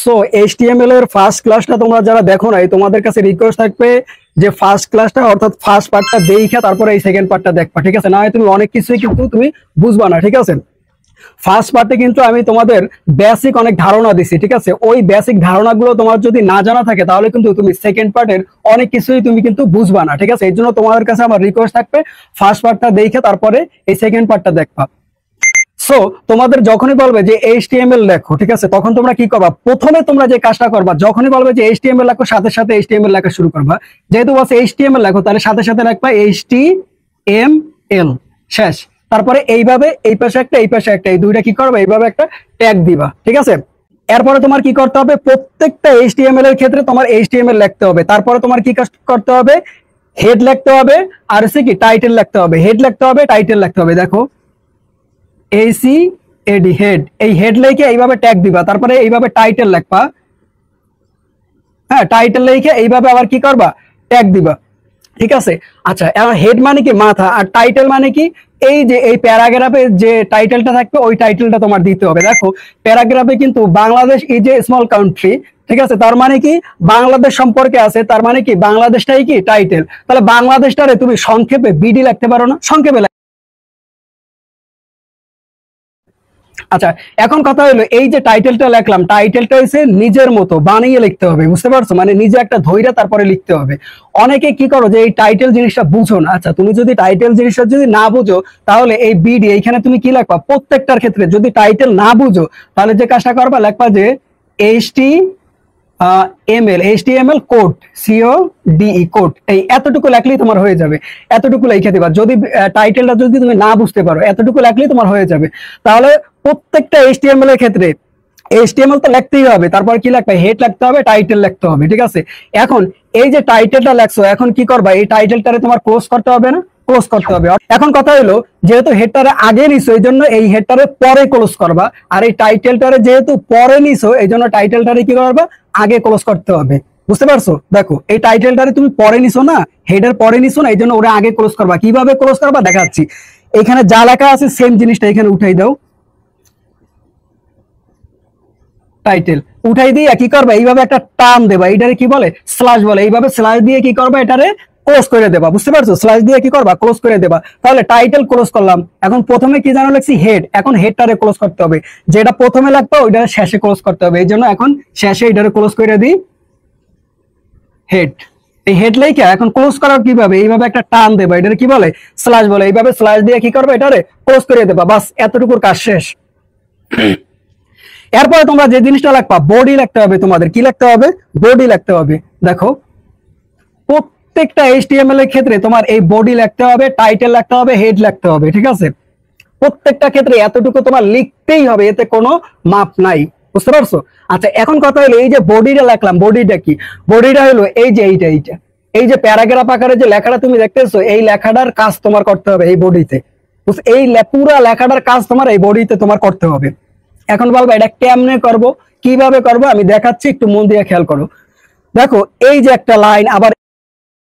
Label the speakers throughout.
Speaker 1: So HTML এর first ক্লাসটা তোমরা যারা দেখো নাই, তোমাদের কাছে রিকোয়েস্ট থাকবে যে ফার্স্ট ক্লাসটা অর্থাৎ ফার্স্ট পার্টটা দেখে তারপরে এই সেকেন্ড পার্টটা দেখবা, ঠিক আছে? না হয় তুমি অনেক কিছুই কিন্তু তুমি বুঝবা না, ঠিক আছে? ফার্স্ট পার্টে কিন্তু আমি তোমাদের বেসিক অনেক ধারণা দিছি, ঠিক আছে? ওই বেসিক ধারণাগুলো তোমার যদি না জানা থাকে তাহলে কিন্তু তুমি সেকেন্ড পার্টের অনেক কিছুই তুমি কিন্তু বুঝবা না, ঠিক আছে? এই জন্য তোমাদের কাছে আমার রিকোয়েস্ট থাকবে ফার্স্ট পার্টটা দেখে তারপরে এই সেকেন্ড পার্টটা দেখবা। সো তোমাদের যখনই বলবে যে এইচটিএমএল লেখো, ঠিক আছে, তখন তোমরা কি করবা? প্রথমে তোমরা যে কাজটা করবা, যখনই বলবে যে এইচটিএমএল লেখো, সাথে সাথে এইচটিএমএল লেখা শুরু করবা। যেহেতু বলছে এইচটিএমএল লেখো, তাহলে সাথে সাথে লিখবা এইচটিএমএল, শেষ। তারপরে এইভাবে এই পাশে একটা এই পাশে একটা, এই দুইটা কি করবে, এইভাবে একটা ট্যাগ দিবা, ঠিক আছে? এরপরে তোমার কি করতে হবে? প্রত্যেকটা এইচটিএমএল এর ক্ষেত্রে তোমার এইচটিএমএল লিখতে হবে। তারপরে তোমার কি কাজ করতে হবে? হেড লিখতে হবে, আর হচ্ছে কি টাইটেল লিখতে হবে। হেড লিখতে হবে, টাইটেল লিখতে হবে। দেখো ACAD, হেড। এই হেড লিখে এইভাবে ট্যাগ দিবা, তারপরে এইভাবে টাইটেল লিখবা। হ্যাঁ, টাইটেল লিখে এইভাবে আবার কি করবা? ট্যাগ দিবা, ঠিক আছে? আচ্ছা, এখন হেড মানে কি মাথা, আর টাইটেল মানে কি এই যে এই প্যারাগ্রাফে যে টাইটেলটা থাকবে ওই টাইটেলটা তোমার দিতে হবে। দেখো প্যারাগ্রাফে কিন্তু Bangladesh is a small country, ঠিক আছে, তার মানে কি বাংলাদেশ সম্পর্কে আছে, তার মানে কি বাংলাদেশটাই কি টাইটেল। তাহলে বাংলাদেশটারে তুমি সংক্ষেপে বিডি লিখতে পারো না? সংক্ষেপে। আচ্ছা, এখন কথা হলো এই যে টাইটেলটা লিখলাম, টাইটেলটা হচ্ছে নিজের মতো বানিয়ে লিখতে হবে, বুঝতে পারছো? মানে নিজে একটা ধৈর্য তারপরে লিখতে হবে। অনেকে কি করো যে এই টাইটেল জিনিসটা বুঝো না। আচ্ছা, তুমি যদি টাইটেল জিনিসটা যদি না বুঝো তাহলে এই বিডি এইখানে তুমি কি লিখবা? প্রত্যেকটার ক্ষেত্রে যদি টাইটেল না বুঝো তাহলে যে কাজটা করবা, লিখবা যে এইচটিএমএল কোড, CODE কোড, এই এতটুকু লিখলেই তোমার হয়ে যাবে। এতটুকু লিখে দিবা। যদি টাইটেলটা যদি তুমি না বুঝতে পারো, এতটুকু লিখলেই তোমার হয়ে যাবে। তাহলে প্রত্যেকটা এইচটিএমএল এর ক্ষেত্রে এইচটিএমএল তো লিখতেই হবে, তারপর কি লিখবে? হেড লিখতে হবে, টাইটেল লিখতে হবে, ঠিক আছে? এখন এই যে টাইটেলটা লেখছো, এখন কি করবা? এই টাইটেলটারে তোমার ক্লোজ করতে হবে না? ক্লোজ করতে হবে। এখন কথা হলো যেহেতু হেডটারে আগে নিছো এই জন্য এই হেডটারে পরে ক্লোজ করবা, আর এই টাইটেলটারে যেহেতু পরে নিছো এই জন্য টাইটেলটারে কি করবা? আগে ক্লোজ করতে হবে, বুঝতে পারছো? দেখো এই টাইটেলটারে তুমি পরে নিছো না, হেডের পরে নিছো না, এই জন্য ওরা আগে ক্লোজ করবা। কিভাবে ক্লোজ করবা দেখাচ্ছি। এখানে যা লেখা আছে সেম জিনিসটা এখানে উঠাই দাও, টাইটেল উঠাই দিয়ে কি করবে? এইভাবে একটা টান দেবা, এইটারে কি বলে? স্ল্যাশ বলে। এইভাবে স্ল্যাশ দিয়ে কি করবা? এটারে ক্লোজ করে দেবা, বুঝতে পারছো? স্ল্যাশ দিয়ে কি করবা? ক্লোজ করে দেবা। তাহলে টাইটেল ক্লোজ করলাম। এখন প্রথমে কি জানো লিখছি? হেড। এখন হেডটারে ক্লোজ করতে হবে, যেটা প্রথমে লাগবে ওইটারে শেষে ক্লোজ করতে হবে। এই জন্য এখন শেষে এটারে ক্লোজ করে দিই, হেড। এই হেড লাইকে এখন ক্লোজ করার কিভাবে? এইভাবে একটা টান দেবা, এটারে কি বলে? স্ল্যাশ বলে। এইভাবে স্ল্যাশ দিয়ে কি করবে? এটারে ক্লোজ করে দেবা, বাস এতটুকুর কাজ শেষ। এরপরে তোমরা যে জিনিসটা লিখবা, বডি লিখতে হবে। তোমাদের কি লিখতে হবে? বডি লিখতে হবে। দেখো প্রত্যেকটা এইচটিএমএল এর ক্ষেত্রে তোমার এই বডি লিখতে হবে, টাইটেল লিখতে হবে, হেড লিখতে হবে, ঠিক আছে? প্রত্যেকটা ক্ষেত্রে এতটুকু তোমার লিখতেই হবে, এতে কোনো মাপ নাই, বুঝতে পারছো? আচ্ছা, এখন কথা হলো এই যে বডিটা লিখলাম, বডিটা কি? বডিটা হলো এই যে এইটা এইটা এই যে প্যারাগ্রাফ আকারে যে লেখাটা তুমি দেখতেছো, এই লেখাটার কাজ তোমার করতে হবে এই বডিতে। এই পুরা লেখাটার কাজ তোমার এই বডিতে তোমার করতে হবে। এখন বলবো এটা কেমনে করব, কিভাবে করব আমি দেখাচ্ছি, একটু মন দিয়ে খেয়াল করো। দেখো এই যে একটা লাইন, আবার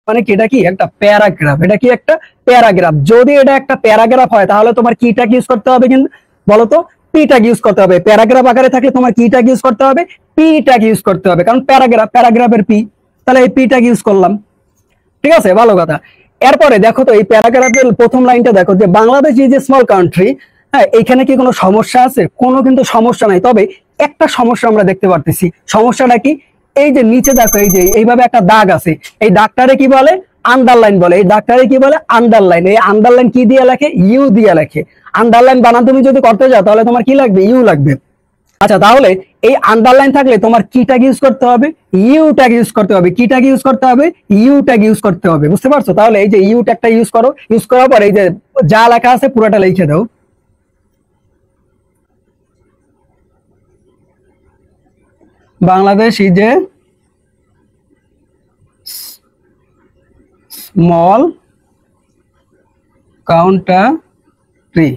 Speaker 1: মানে কি এটা কি একটা প্যারাগ্রাফ, এটা কি একটা প্যারাগ্রাফ। যদি এটা একটা প্যারাগ্রাফ হয় তাহলে তোমার কি ট্যাগ ইউজ করতে হবে? কিন্তু বলো তো, পি ট্যাগ ইউজ করতে হবে। প্যারাগ্রাফ আকারে থাকলে তোমার কি ট্যাগ ইউজ করতে হবে? পি ট্যাগ ইউজ করতে হবে, কারণ প্যারাগ্রাফ, প্যারাগ্রাফের পি। তাহলে এই পি ট্যাগ ইউজ করলাম, ঠিক আছে? ভালো কথা। এরপরে দেখো তো এই প্যারাগ্রাফের প্রথম লাইনটা দেখো যে Bangladesh is a small country. হ্যাঁ, এখানে কি কোনো সমস্যা আছে? কোনো কিন্তু সমস্যা নাই, তবে একটা সমস্যা আমরা দেখতে পারতেছি। সমস্যাটা কি? এই যে নিচে দেখো এই যে এইভাবে একটা দাগ আছে, এই দাগটারে কি বলে? আন্ডারলাইন বলে। এই দাগটারে কি বলে? আন্ডারলাইন। এই আন্ডারলাইন কি দিয়ে লেখে? ইউ দিয়ে লেখে। আন্ডারলাইন বানান তুমি যদি করতে যাও তাহলে তোমার কি লাগবে? ইউ লাগবে। আচ্ছা, তাহলে এই আন্ডারলাইন থাকলে তোমার কি ট্যাগ ইউজ করতে হবে? ইউ ট্যাগ ইউজ করতে হবে। কি ট্যাগ ইউজ করতে হবে? ইউ ট্যাগ ইউজ করতে হবে, বুঝতে পারছো? তাহলে এই যে ইউ ট্যাগটা ইউজ করো। ইউজ করার পর এই যে যা লেখা আছে পুরোটা লিখে দাও। Bangladesh is a small country,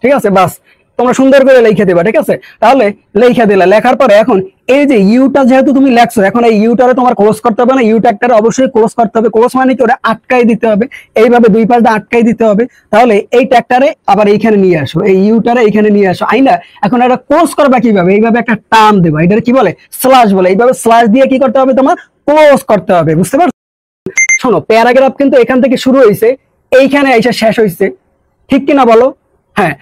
Speaker 1: ঠিক আছে? বাস তোমরা সুন্দর করে লিখে দিবা, ঠিক আছে? তাহলে লিখে দিলা, লেখার পরে এখন এই যে ইউটা যেহেতু তুমি লেখছো, এখন এই ইউটারে তোমার ক্লোজ করতে হবে না, ইউ ট্যাগটারে অবশ্যই ক্লোজ করতে হবে। ক্লোজ মানে কি, ওটা আটকাই দিতে হবে, এইভাবে দুই পাশে আটকাই দিতে হবে। তাহলে এই ট্যাগটারে আবার এইখানে নিয়ে আসো, এই ইউটারে এইখানে নিয়ে আসো, আইনা এখন এটা ক্লোজ করবা কিভাবে, এইভাবে একটা টার্ম দেবা, এটারে কি বলে, স্ল্যাশ বলে। এইভাবে স্ল্যাশ দিয়ে কি করতে হবে, তোমার ক্লোজ করতে হবে, বুঝতে পারছো? শোনো, প্যারাগ্রাফ কিন্তু এখান থেকে শুরু হয়েছে, এইখানে এসে শেষ হয়েছে, ঠিক কিনা বলো? হ্যাঁ,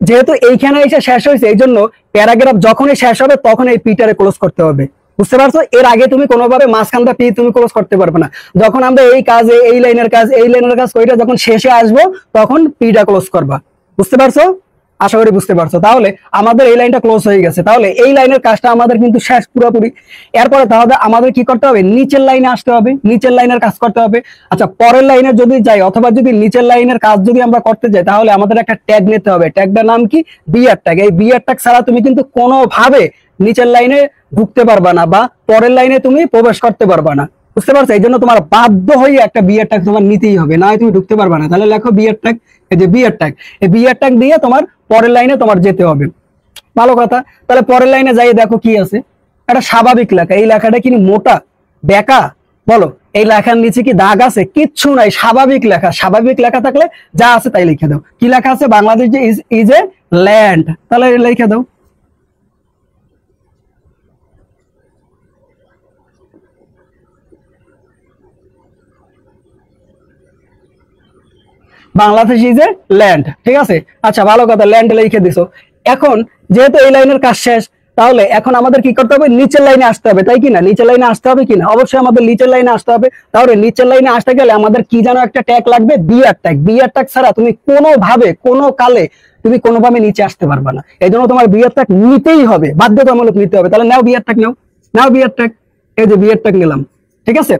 Speaker 1: যেহেতু এইখানে এসে শেষ হয়েছে, এই জন্য প্যারাগ্রাফ যখনই শেষ হবে তখন এই পিটারে ক্লোজ করতে হবে, বুঝতে পারছো? এর আগে তুমি কোনোভাবে মাঝখানটা পি তুমি ক্লোজ করতে পারবে না। যখন আমরা এই কাজে এই লাইনের কাজ ওইটা যখন শেষে আসবো তখন পিটা ক্লোজ করবা, বুঝতে পারছো? আশা করি বুঝতে পারছো। তাহলে আমাদের এই লাইনটা ক্লোজ হয়ে গেছে, তাহলে এই লাইনের কাজটা আমাদের কিন্তু শেষ পুরোপুরি। এরপরে তাহলে আমাদের কি করতে হবে, নিচের লাইনে আসতে হবে, নিচের লাইনের কাজ করতে হবে। আচ্ছা, পরের লাইনে যদি যাই অথবা যদি নিচের লাইনের কাজ যদি আমরা করতে যাই, তাহলে আমাদের একটা ট্যাগ নিতে হবে। ট্যাগটার নাম কি, বিআর ট্যাগ। এই বিআর ট্যাগ ছাড়া তুমি কিন্তু কোনোভাবে নিচের লাইনে ঢুকতে পারবা না বা পরের লাইনে তুমি প্রবেশ করতে পারবা না, বুঝতে পারছো? এই জন্য তোমার বাধ্য হয়ে একটা বিআর ট্যাগ তোমার নিতেই হবে, না তুমি ঢুকতে পারবা না। তাহলে লেখো বিআর ট্যাগ, এই যে বিআর ট্যাগ, এই বিআর ট্যাগ দিয়ে তোমার পরের লাইনে তোমার যেতে হবে। ভালো কথা। তাহলে পরের লাইনে যাই, দেখো কি আছে, একটা স্বাভাবিক লেখা। এই লেখাটা কি মোটা বেকা, বলো? এই লেখার নিচে কি দাগ আছে? কিচ্ছু নাই, স্বাভাবিক লেখা। স্বাভাবিক লেখা থাকলে যা আছে তাই লিখে দাও। কি লেখা আছে, বাংলাদেশ যে ইজ এ ল্যান্ড, তাহলে লিখে দাও। বাংলাদেশ ইজ এ ল্যান্ড, ঠিক আছে? আচ্ছা, ভালো কথা, ল্যান্ড লিখে দিছো। এখন যেহেতু এই লাইনের কাজ শেষ, তাহলে এখন আমাদের কি করতে হবে, নিচের লাইনে আসতে হবে, তাই কিনা? নিচের লাইনে আসতে হবে কিনা? অবশ্যই আমাদের নিচের লাইনে আসতে হবে। তাহলে নিচের লাইনে আসতে গেলে আমাদের কি যেন একটা ট্যাগ লাগবে, বিআর ট্যাগ। বিআর ট্যাগ ছাড়া তুমি কোনোভাবে কোনো কালে তুমি কোনোভাবে নিচে আসতে পারবে না। এই জন্য তোমার বিআর ট্যাগ নিতেই হবে, বাধ্যতামূলক নিতে হবে। তাহলে নাও বিআর ট্যাগ, নাও নাও বিআর ট্যাগ। এই যে বিআর ট্যাগ নিলাম, ঠিক আছে?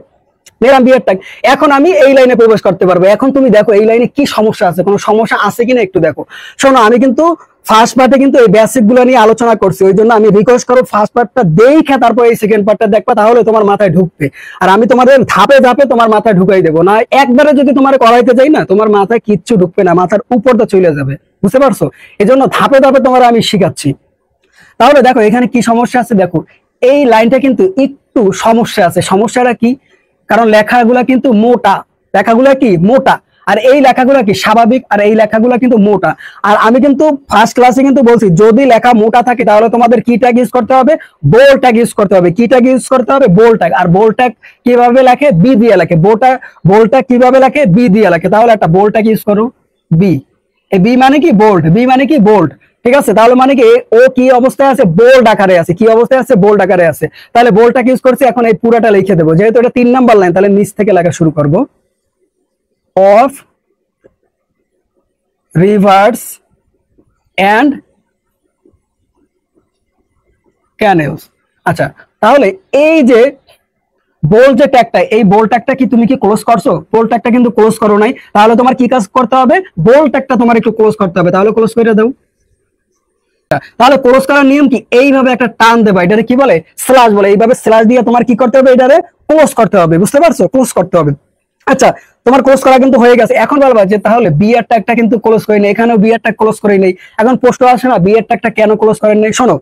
Speaker 1: নিলাম বিআর ট্যাগ। এখন আমি এই লাইনে প্রবেশ করতে পারবো। এখন তুমি দেখো এই লাইনে কি সমস্যা আছে, কোনো সমস্যা আছে কিনা একটু দেখো। শোনো, আমি কিন্তু ফার্স্ট পার্টে কিন্তু এই বেসিক গুলো নিয়ে আলোচনা করছি, ওই জন্য আমি রিকোয়েস্ট করো ফার্স্ট পার্টটা দেখে তারপর এই সেকেন্ড পার্টটা দেখবা, তাহলে তোমার মাথায় ঢুকবে। আর আমি তোমাদের ধাপে ধাপে তোমার মাথায় ঢুকাই দেবো না, একবারে যদি তোমার করাইতে যাই না, তোমার মাথায় কিচ্ছু ঢুকবে না, মাথার উপরটা চলে যাবে, বুঝতে পারছো? এই জন্য ধাপে ধাপে তোমার আমি শিখাচ্ছি। তাহলে দেখো এখানে কি সমস্যা আছে, দেখো এই লাইনটা কিন্তু একটু সমস্যা আছে। সমস্যাটা কি, কারণ লেখাগুলা কিন্তু মোটা, লেখাগুলা কি মোটা, আর এই লেখাগুলা কি স্বাভাবিক, আর এই লেখাগুলা কিন্তু মোটা। আর আমি কিন্তু ফার্স্ট ক্লাসে কিন্তু বলছি, যদি লেখা মোটা থাকে তাহলে তোমাদের কি ট্যাগ ইউজ করতে হবে, বোল্ড ট্যাগ ইউজ করতে হবে। কি ট্যাগ ইউজ করতে হবে, বোল্ড ট্যাগ। আর বোল্ড ট্যাগ কিভাবে লেখে, বি দিয়ে লেখে। বোল্ড ট্যাগ কিভাবে লেখে, বি দিয়ে লেখে। তাহলে একটা বোল্ড ট্যাগ ইউজ করো, বি। এই বি মানে কি বোল্ড, বি মানে কি বোল্ড, ঠিক আছে? তাহলে মানে কি ও কি অবস্থায় আছে, বোল্ড আকারে আছে। কি অবস্থায় আছে, বোল্ড আকারে আছে। তাহলে বোল্ডটা ইউজ করছি। এখন এই পুরোটা লিখে দেবো, যেহেতু এটা 3 নাম্বার লাইন, তাহলে নিচ থেকে লেখা শুরু করব, অফ রিভার্স এন্ড ক্যানেলস। আচ্ছা, তাহলে এই যে বোল্ড যে ট্যাগটা, এই বোল্ড ট্যাগটা কি তুমি কি ক্লোজ করছো? বোল্ড ট্যাগটা কিন্তু ক্লোজ করো নাই। তাহলে তোমার কি কাজ করতে হবে, বোল্ড ট্যাগটা তোমার একটু ক্লোজ করতে হবে। তাহলে ক্লোজ করে দাও। তাহলে ক্লোজ করার নিয়ম কি, এইভাবে একটা টান দেবা, এটারে কি বলে, স্ল্যাশ বলে। এইভাবে স্ল্যাশ দিয়ে তোমার কি করতে হবে, এটারে ক্লোজ করতে হবে, বুঝতে পারছো? ক্লোজ করতে হবে। আচ্ছা, তোমার ক্লোজ করা কিন্তু হয়ে গেছে। এখন বলবা যে তাহলে বিআর ট্যাগটা কিন্তু ক্লোজ করে নেই, এখানেও বিআর ট্যাগ ক্লোজ করে নেই। এখন প্রশ্ন আসে না, বিআর ট্যাগটা কেন ক্লোজ করেন নাই? শোনো,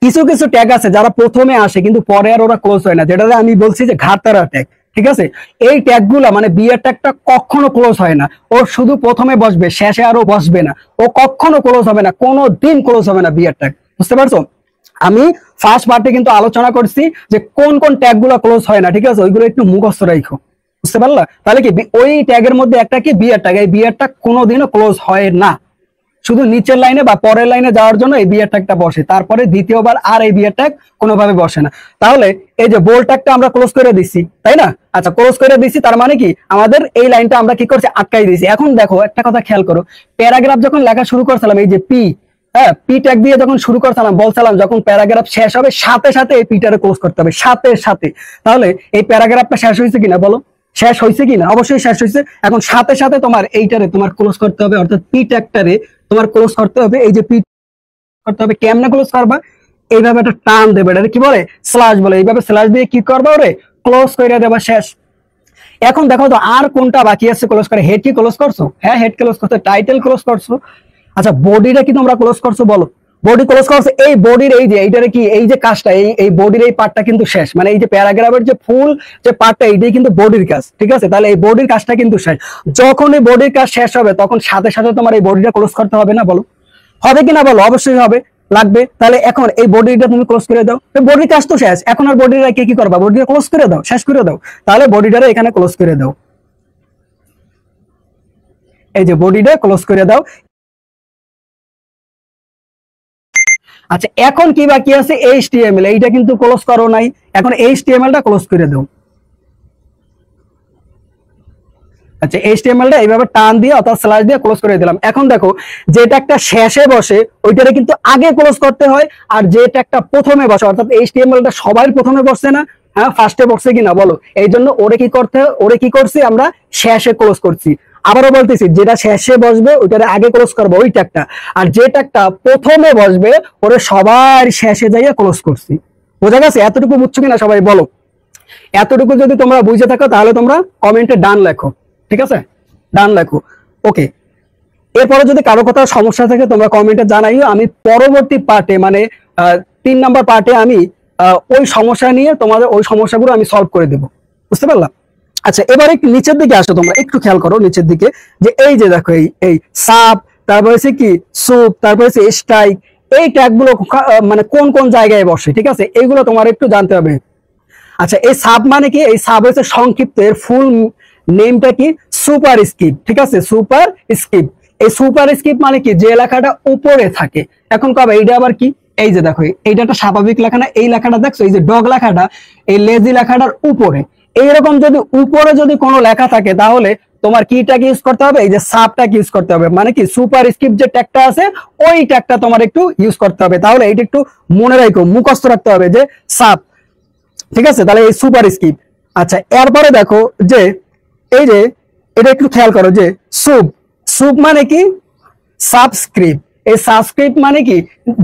Speaker 1: কিছু কিছু ট্যাগ আছে যারা প্রথমে আসে কিন্তু পরে আর ওরা ক্লোজ হয় না, যেটা আমি বলছি যে ঘাটতারা ট্যাগ, ঠিক আছে? এই ট্যাগ গুলা মানে বিআর ট্যাগটা কখনো ক্লোজ হয় না। ও শুধু প্রথমে বসবে, শেষে আরো বসবে না। ও কখনো ক্লোজ হবে না, কোনো দিন ক্লোজ হবে না বিআর ট্যাগ, বুঝতে পারছো? আমি ফার্স্ট পার্টে কিন্তু আলোচনা করছি যে কোন কোন ট্যাগ গুলা ক্লোজ হয় না, ঠিক আছে? ওইগুলো একটু মুখস্থ রাখো, বুঝতে পারলা? তাহলে কি ওই ট্যাগের মধ্যে একটা কি বিআর ট্যাগ, এই বিআর ট্যাগ কোনোদিনও ক্লোজ হয় না। শুধু নিচের লাইনে বা পরের লাইনে যাওয়ার জন্য এই বিআর ট্যাগটা বসে, তারপরে দ্বিতীয়বার আর এই বিআর ট্যাগ কোনোভাবে বসে না। তাহলে এই যে বোল্ড ট্যাগটা আমরা ক্লোজ করে দিচ্ছি, তাই না? আচ্ছা, ক্লোজ করে দিচ্ছি, তার মানে কি আমাদের এই লাইনটা আমরা কি করছি, আটকাই দিয়েছি। এখন দেখো একটা কথা খেয়াল করো, প্যারাগ্রাফ যখন লেখা শুরু করছিলাম, এই যে পি, হ্যাঁ, পি ট্যাগ দিয়ে যখন শুরু করছিলাম, বলছিলাম যখন প্যারাগ্রাফ শেষ হবে সাথে সাথে এই পিটারে ক্লোজ করতে হবে, সাথে সাথে। তাহলে এই প্যারাগ্রাফটা শেষ হয়েছে কিনা বলো, শেষ হয়েছে কিনা? অবশ্যই শেষ হয়েছে। এখন সাথে সাথে তোমার এইটারে তোমার ক্লোজ করতে হবে, অর্থাৎ পি ট্যাগটারে তোমার ক্লোজ করতে হবে। এই যে পি করতে হবে, কেমনে ক্লোজ করবা, এইভাবে একটা টান দেবে, এটা কি বলে, স্ল্যাশ বলে। এইভাবে স্ল্যাশ দিয়ে কি করবা, ওরে ক্লোজ করে দেবা, শেষ। এখন দেখো তো আর কোনটা বাকি আছে ক্লোজ করে। হেড কি ক্লোজ করছো? হ্যাঁ, হেড ক্লোজ করছো। টাইটেল ক্লোজ করছো। আচ্ছা বডিটা কি তোমরা ক্লোজ করছো বলো? বডি ক্লোজ করছো, এই বডির এই যে এইটারে কি এই যে কাজটা এই বডির এই পার্টটা কিন্তু শেষ, মানে এই যে প্যারাগ্রাফের যে ফুল যে পার্টটা এইটাই কিন্তু বডির কাজ, ঠিক আছে? তাহলে এই বডির কাজটা কিন্তু শেষ। যখন এই বডির কাজ শেষ হবে তখন সাথে সাথে তোমার এই বডিটা ক্লোজ করতে হবে না, বলো হবে কিনা বলো? অবশ্যই হবে, লাগবে। তাহলে এখন এই বডিটা তুমি ক্লোজ করে দাও, বডির কাজ তো শেষ, এখন আর বডিটা কি করবা? বডিটা ক্লোজ করে দাও, শেষ করে দাও। তাহলে বডিটারে এখানে ক্লোজ করে দাও, এই যে বডিটা ক্লোজ করে দাও। আচ্ছা এখন কি বাকি আছে? এইচটিএমএল, এইটা কিন্তু ক্লোজ করো নাই, এখন এইচটিএমএলটা ক্লোজ করে দাও। আচ্ছা এইচটিএমএলটা এইভাবে টান দিয়ে অর্থাৎ স্ল্যাশ দিয়ে ক্লোজ করে দিলাম। এখন দেখো যেটা একটা শেষে বসে ওইটারে কিন্তু আগে ক্লোজ করতে হয়, আর যেটা একটা প্রথমে বসে অর্থাৎ এইচটিএমএলটা সবাই প্রথমে বসছে না, হ্যাঁ ফার্স্টে বসছে কিনা বলো? এই জন্য ওরে কি করতে হয়, ওরে কি করছি আমরা শেষে ক্লোজ করছি। আবারও বলতেছি, যেটা শেষে বসবে ওইটারে আগে ক্লোজ করবো ওই ট্যাগটা, আর যে ট্যাগটা প্রথমে বসবে ওরে সবার শেষে যাইয়ে ক্লোজ করছি। বোঝা গেছে? এতটুকু বুঝছো কিনা সবাই বলো? এতটুকু যদি তোমরা বুঝে থাকো তাহলে তোমরা কমেন্টে ডান লেখো, ঠিক আছে? ডান লেখো, ওকে। এরপরে যদি কারো কোথাও সমস্যা থাকে তোমরা কমেন্টে জানাইও, আমি পরবর্তী পার্টে মানে 3 নাম্বার পার্টে আমি ওই সমস্যা নিয়ে তোমাদের ওই সমস্যাগুলো আমি সলভ করে দেবো, বুঝতে পারলাম? আচ্ছা এবার একটু নিচের দিকে আসো, তোমরা একটু খেয়াল করো নিচের দিকে, যে এই যে দেখো এই সাব, তারপরে হচ্ছে কি সুপ, তারপরে হচ্ছে স্ট্রাইক, এই ট্যাগগুলো মানে কোন কোন জায়গায় বসে, ঠিক আছে? এইগুলো তোমার একটু জানতে হবে। আচ্ছা এই সাব মানে কি? এই সাব হচ্ছে সংক্ষিপ্ত, এর ফুল নেমটা কি? সুপার স্ক্রিপ্ট, ঠিক আছে? Super script. এই সুপার স্ক্রিপ্ট মানে কি? যে লেখাটা উপরে থাকে। এখন কবে এইটা আবার কি? এই যে দেখো এইটা একটা স্বাভাবিক লেখা না, এই লেখাটা দেখছো, এই যে ডগ লেখাটা এই লেজি লেখাটার উপরে, এইরকম যদি উপরে যদি কোনো লেখা থাকে তাহলে তোমার কি ট্যাগ ইউজ করতে হবে? এই যে সাব ট্যাগ ইউজ করতে হবে। মানে কি সুপার স্ক্রিপ্ট যে ট্যাগটা আছে ওই ট্যাগটা তোমার একটু ইউজ করতে হবে। তাহলে এইটা একটু মনে রাখো, মুখস্থ রাখতে হবে যে সাব, ঠিক আছে? তাহলে এই সুপার স্ক্রিপ্ট। আচ্ছা এরপরে দেখো যে এই যে এটা একটু খেয়াল করো যে সুপ, সুপ মানে কি? সাবস্ক্রিপ্ট। এই সাবস্ক্রিপ্ট মানে কি?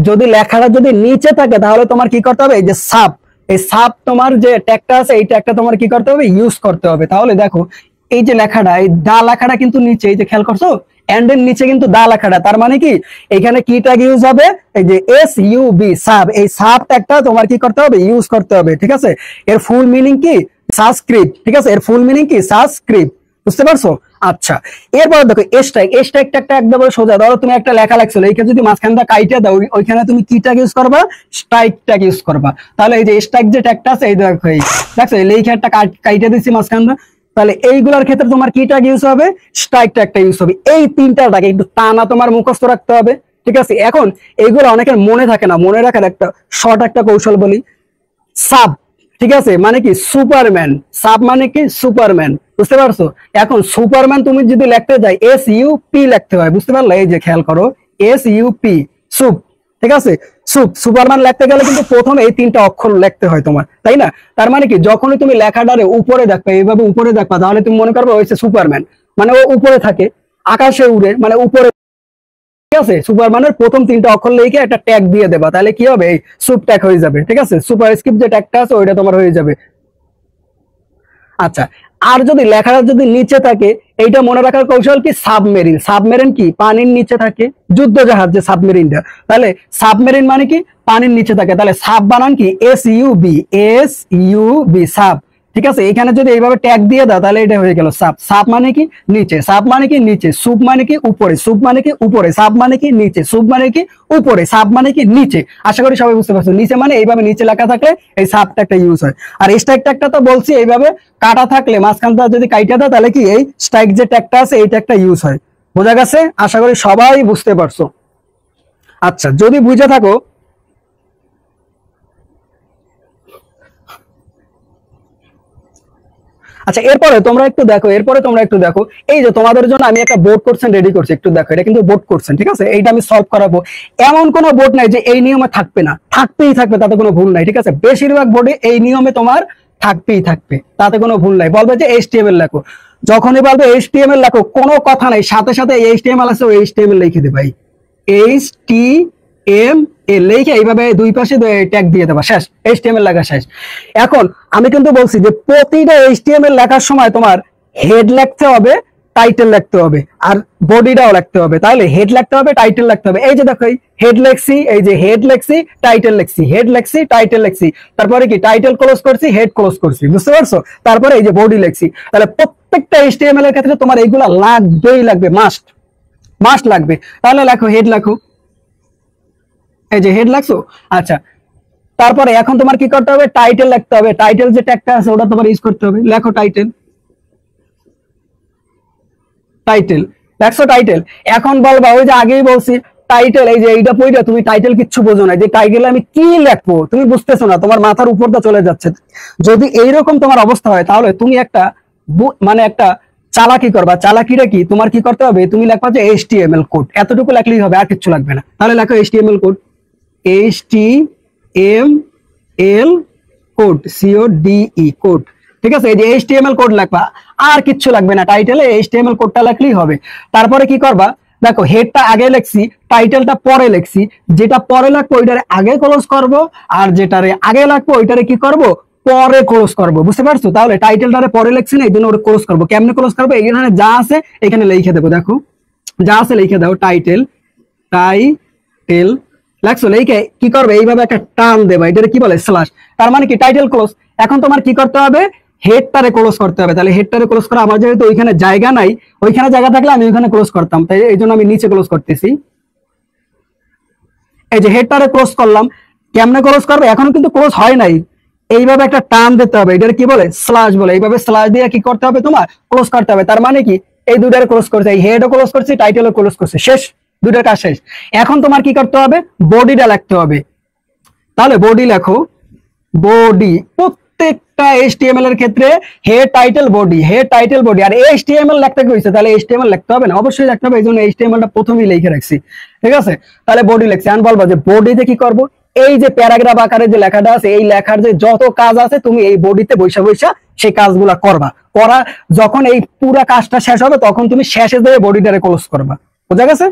Speaker 1: যদি লেখাটা যদি নিচে থাকে তাহলে তোমার কি করতে হবে? এই যে সাব, এই সাব তোমার যে ট্যাগটা আছে এই ট্যাগটা তোমার কি করতে হবে? ইউজ করতে হবে। তাহলে দেখো এই যে লেখাটা, এই দা লেখাটা কিন্তু নিচে, এই যে খেয়াল করছো এন্ড এর নিচে কিন্তু দা লেখাটা, তার মানে কি এখানে কি ট্যাগ ইউজ হবে? এই যে এস ইউ বি সাব, এই সাব ট্যাগটা তোমার কি করতে হবে? ইউজ করতে হবে, ঠিক আছে? এর ফুল মিনিং কি? সাবস্ক্রিপ্ট, ঠিক আছে? এর ফুল মিনিং কি? সাবস্ক্রিপ্ট, বুঝতে পারছো? আচ্ছা এরপর দেখো স্ট্রাইক, স্ট্রাইকটা একটা একদম সোজা। ধরো তুমি একটা লেখা লাগছিল, এইখানে যদি মাঝখানটা কাইটা দাও ওইখানে তুমি কি ট্যাগ ইউজ করবা? স্ট্রাইক ট্যাগ ইউজ করবা। তাহলে এই যে স্ট্রাইক যে ট্যাগটা আছে এই দেখো, এই দেখছো এই লেখাটা কাইটা দিচ্ছি মাঝখানটা, তাহলে এইগুলোর ক্ষেত্রে তোমার কি ট্যাগ ইউজ হবে? স্ট্রাইক ট্যাগটা ইউজ হবে। এই তিনটা ট্যাগ একটু টানা তোমার মুখস্থ রাখতে হবে, ঠিক আছে? এখন এইগুলো অনেকের মনে থাকে না, মনে রাখার একটা শর্ট একটা কৌশল বলি। সাব, ঠিক আছে, মানে কি? সুপারম্যান। সাব মানে কি? সুপারম্যান, বুঝতে পারছো? এখন সুপারম্যান তুমি যদি লিখতে যাই এস ইউ পি লিখতে হয়, বুঝতে পারলে? এই যে খেয়াল করো এস ইউ পি, সুপ, ঠিক আছে? সুপ, সুপারম্যান লিখতে গেলে কিন্তু প্রথমে এই তিনটা অক্ষর লিখতে হয় তোমার, তাই না? তার মানে কি যখনই তুমি লেখাটারে উপরে দেখবে, এইভাবে উপরে দেখবা, তাহলে তুমি মনে করবে হচ্ছে সুপারম্যান, মানে ও উপরে থাকে, আকাশে উড়ে, মানে উপরে, ঠিক আছে? সুপারম্যানের প্রথম তিনটা অক্ষর লিখে একটা ট্যাগ দিয়ে দেবা, তাহলে কি হবে? এই সুপ ট্যাগ হয়ে যাবে, ঠিক আছে? সুপার স্ক্রিপ্ট যে ট্যাগটা আছে ওইটা তোমার হয়ে যাবে। আচ্ছা আর যদি লেখাটা যদি নিচে থাকে, এইটা মনে রাখার কৌশল কি? সাবমেরিন। সাবমেরিন কি? পানির নিচে থাকে, যুদ্ধ জাহাজ যে সাবমেরিনটা, তাহলে সাবমেরিন মানে কি? পানির নিচে থাকে। তাহলে সাব বানান কি? S U B, S U B, sub, ঠিক আছে? এখানে যদি এইভাবে ট্যাগ দিয়ে দাও তাহলে এটা হয়ে গেল সাব। সাব মানে কি? নিচে। সাব মানে কি? নিচে। সুপ মানে কি? উপরে। সুপ মানে কি? উপরে। সাব মানে কি? নিচে। সুপ মানে কি? উপরে। সাব মানে কি? নিচে। আশা করি সবাই বুঝতে পারছো। নিচে মানে এইভাবে নিচে লেখা থাকলে এই সাব ট্যাগটা ইউজ হয়। আর স্ট্রাইক ট্যাগটা তো বলছি এইভাবে কাটা থাকলে মাঝখানটা যদি কাইটা দাও তাহলে কি এই স্ট্রাইক যে ট্যাগটা আছে এই ট্যাগটা ইউজ হয়। বোঝা গেছে? আশা করি সবাই বুঝতে পারছো। আচ্ছা যদি বুঝে থাকো আচ্ছা এরপরে তোমরা একটু দেখো, এই যে তোমাদের জন্য আমি একটা বোর্ড কোশ্চেন রেডি করছি, একটু দেখো। এটা কিন্তু বোর্ড কোশ্চেন, ঠিক আছে? এইটা আমি সলভ করাবো। এমন কোনো বোর্ড নাই যে এই নিয়মে থাকবে না, থাকতেই থাকবে, তাতে কোনো ভুল নাই, ঠিক আছে? বেশিরভাগ বোর্ডে এই নিয়মে তোমার থাকতেই থাকবে, তাতে কোনো ভুল নাই। বলবে যে এইচটিএমএল লেখো, যখনই বলবে এইচটিএমএল লেখো কোনো কথা নাই, সাথে সাথে এইচটিএমএল আছে ওই এইচটিএমএল লিখে দেবে। ভাই এইচটিএম এ লিখে এইভাবে দুই পাশে ট্যাগ দিয়ে দেবা, শেষ। এইচটিএমএল লেখা শেষ। এখন আমি কিন্তু বলছি যে প্রতিটা এইচটিএমএল লেখার সময় তোমার হেড লিখতে হবে, টাইটেল লিখতে হবে আর বডিটাও লিখতে হবে, তাহলে হেড লিখতে হবে, টাইটেল লিখতে হবে। এই যে দেখো হেড লেখছি, এই যে হেড লেখছি, টাইটেল লেখছি, হেড লেখছি, টাইটেল লেখছি, তারপরে কি টাইটেল ক্লোজ করছি, হেড ক্লোজ করছি, বুঝতে পারছো? তারপরে এই যে বডি লেখছি। তাহলে প্রত্যেকটা HTML এর ক্ষেত্রে তোমার এইগুলা লাগবেই লাগবে, মাস্ট মাস্ট লাগবে। তাহলে লেখো হেড, লেখো এই যে হেড লাগছো। আচ্ছা, তারপরে এখন তোমার কি করতে হবে, টাইটেল লিখতে হবে। টাইটেল যে ট্যাগটা আছে ওটা তোমার ইউজ করতে হবে। লেখো টাইটেল, টাইটেল লেখছো টাইটেল। এখন বলবা ওই যে আগেই বলছি টাইটেল, এই যে এইটা পড়ে তুমি টাইটেল কিচ্ছু বোঝো না, যে টাইটেল আমি কি লিখবো তুমি বুঝতেছো না, তোমার মাথার উপরটা চলে যাচ্ছে। যদি এইরকম তোমার অবস্থা হয় তাহলে তুমি একটা মানে একটা চালাকি করবা। চালাকিটা কি, তোমার কি করতে হবে, তুমি লিখবা যে HTML কোড, এতটুকু লিখলেই হবে, আর কিছু লাগবে না। তাহলে লেখো HTML code, HTML code, CODE code, ঠিক আছে? এই যে HTML কোড লিখবা, আর কিচ্ছু লাগবে না, টাইটেলে HTML কোডটা লিখলেই হবে। তারপরে কি করবা, দেখো হেডটা আগে লিখছি, টাইটেলটা পরে লিখছি, যেটা পরে লাগবে ওইটারে আগে ক্লোজ করব, আর যেটারে আগে লাগবে ওইটারে কি করব, পরে ক্লোজ করব, বুঝতে পারছো? তাহলে টাইটেলটারে পরে লিখছি না, এই জন্য ওটা ক্লোজ করব। কেমনে ক্লোজ করবো, এখানে যা আছে এখানে লিখে দেবো, দেখো যা আছে লিখে দাও, টাইটেল লেখছো, লিখে কি করবে, এইভাবে একটা টান দেবা, এটা কি বলে স্ল্যাশ, তার মানে কি টাইটেল ক্লোজ। এখন তোমার কি করতে হবে, হেডটারে ক্লোজ করতে হবে। তাহলে হেডটারে ক্লোজ করা, আমার যেহেতু ওইখানে জায়গা নাই, ওইখানে জায়গা থাকলে আমি ওইখানে ক্লোজ করতাম, তাই এই জন্য আমি নিচে ক্লোজ করতেছি। এই যে হেডটারে ক্লোজ করলাম। কেমনে ক্লোজ করবে, এখনো কিন্তু ক্লোজ হয় নাই, এইভাবে একটা টান দিতে হবে, এটার কি বলে স্ল্যাশ বলে। এইভাবে স্ল্যাশ দিয়ে কি করতে হবে, তোমার ক্লোজ করতে হবে। তার মানে কি এই দুটারে ক্লোজ করছে, এই হেডও ক্লোজ করছে, টাইটেলও ক্লোজ করছে, শেষ, দুটার কাজ শেষ। এখন তোমার কি করতে হবে, বডিটা লিখতে হবে। তাহলে বডি লেখো, বডি প্রত্যেকটা HTML এর ক্ষেত্রে head title body, head title body. আর HTML লিখতে কইছে, তাহলে HTML লিখতে হবে না, অবশ্যই লিখতে হবে, এই জন্য HTML-টা প্রথমেই লিখে রাখছি, ঠিক আছে? তাহলে বডি লিখছি। আমি বলবো যে বডিতে কি করব, এই যে প্যারাগ্রাফ আকারে যে লেখাটা আছে, এই লেখার যে যত কাজ আছে তুমি এই বডিতে বৈশা বৈশা সেই কাজগুলা করবা। করা যখন এই পুরা কাজটা শেষ হবে তখন তুমি শেষে দিয়ে বডিটারে ক্লোজ করবা, বোঝা গেছে?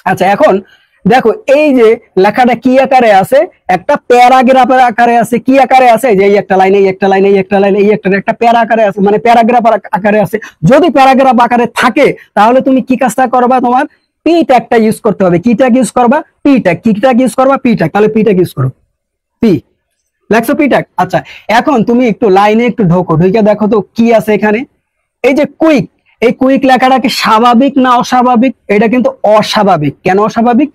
Speaker 1: আচ্ছা, এখন দেখো এই যে লেখাটা কি আকারে আছে, একটা প্যারাগ্রাফের আকারে আছে। কি আকারে আছে, যে এই একটা লাইন, এই একটা লাইন, এই একটা লাইন, এই একটা প্যারা আকারে আছে, মানে প্যারাগ্রাফ আকারে আছে। যদি প্যারাগ্রাফ আকারে থাকে তাহলে তুমি কি কাজটা করবা, তোমার পি ট্যাগটা ইউজ করতে হবে। কি ট্যাগ ইউজ করবা, পি ট্যাগ। কি ট্যাগ ইউজ করবা, পি ট্যাগ। তাহলে পি ট্যাগ ইউজ করো, পি লেখছো পি ট্যাগ। আচ্ছা, এখন তুমি একটু লাইনে একটু ঢোকো, ঢুকে দেখো তো কি আছে এখানে। এই যে কুইক, এই কুইক লেখাটা কি স্বাভাবিক না অস্বাভাবিক? এটা কিন্তু অস্বাভাবিক। কেন অস্বাভাবিক,